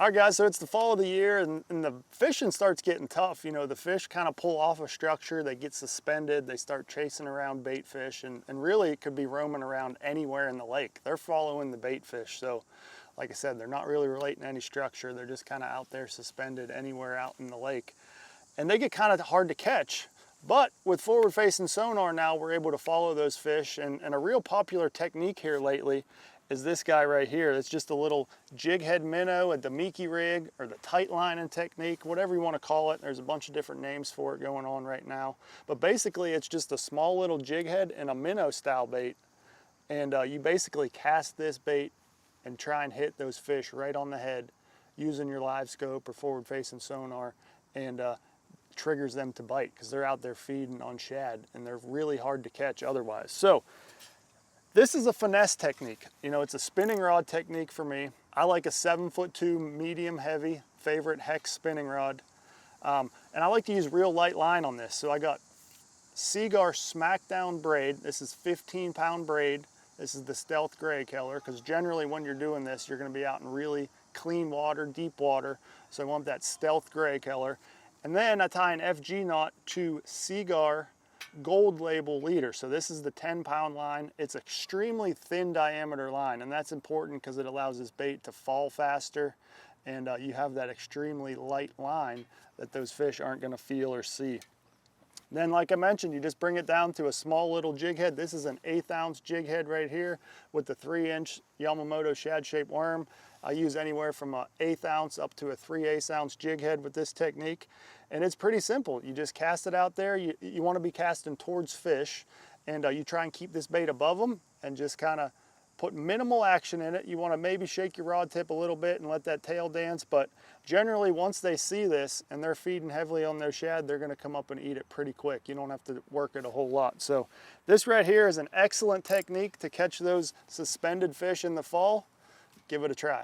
All right, guys, so it's the fall of the year and the fishing starts getting tough. You know, the fish kind of pull off a structure, they get suspended, they start chasing around bait fish, and really it could be roaming around anywhere in the lake. They're following the bait fish. So like I said, they're not really relating to any structure. They're just kind of out there suspended anywhere out in the lake. And they get kind of hard to catch. But with forward-facing sonar now, we're able to follow those fish. And a real popular technique here lately is this guy right here. It's just a little jig head minnow, a Damiki rig, or the tight lining technique, whatever you want to call it. There's a bunch of different names for it going on right now. But basically, it's just a small little jig head and a minnow style bait. And you basically cast this bait and try and hit those fish right on the head using your live scope or forward-facing sonar, and triggers them to bite because they're out there feeding on shad and they're really hard to catch otherwise. So this is a finesse technique. You know, it's a spinning rod technique for me. I like a 7'2" medium heavy favorite hex spinning rod. And I like to use real light line on this. So I got Seaguar Smackdown braid. This is 15-pound braid. This is the Stealth Gray color, because generally when you're doing this, you're gonna be out in really clean water, deep water. So I want that Stealth Gray color. And then I tie an FG knot to Seaguar Gold Label leader. So this is the 10-pound line. It's extremely thin diameter line, and that's important because it allows this bait to fall faster, and you have that extremely light line that those fish aren't going to feel or see. Then, like I mentioned, you just bring it down to a small little jig head. This is an 1/8 ounce jig head right here with the 3-inch Yamamoto shad-shaped worm. I use anywhere from a 1/8 ounce up to a 3/8 ounce jig head with this technique. And it's pretty simple. You just cast it out there. You want to be casting towards fish, and you try and keep this bait above them and just kind of put minimal action in it. You want to maybe shake your rod tip a little bit and let that tail dance, but generally once they see this and they're feeding heavily on their shad, they're going to come up and eat it pretty quick. You don't have to work it a whole lot. So this right here is an excellent technique to catch those suspended fish in the fall. Give it a try.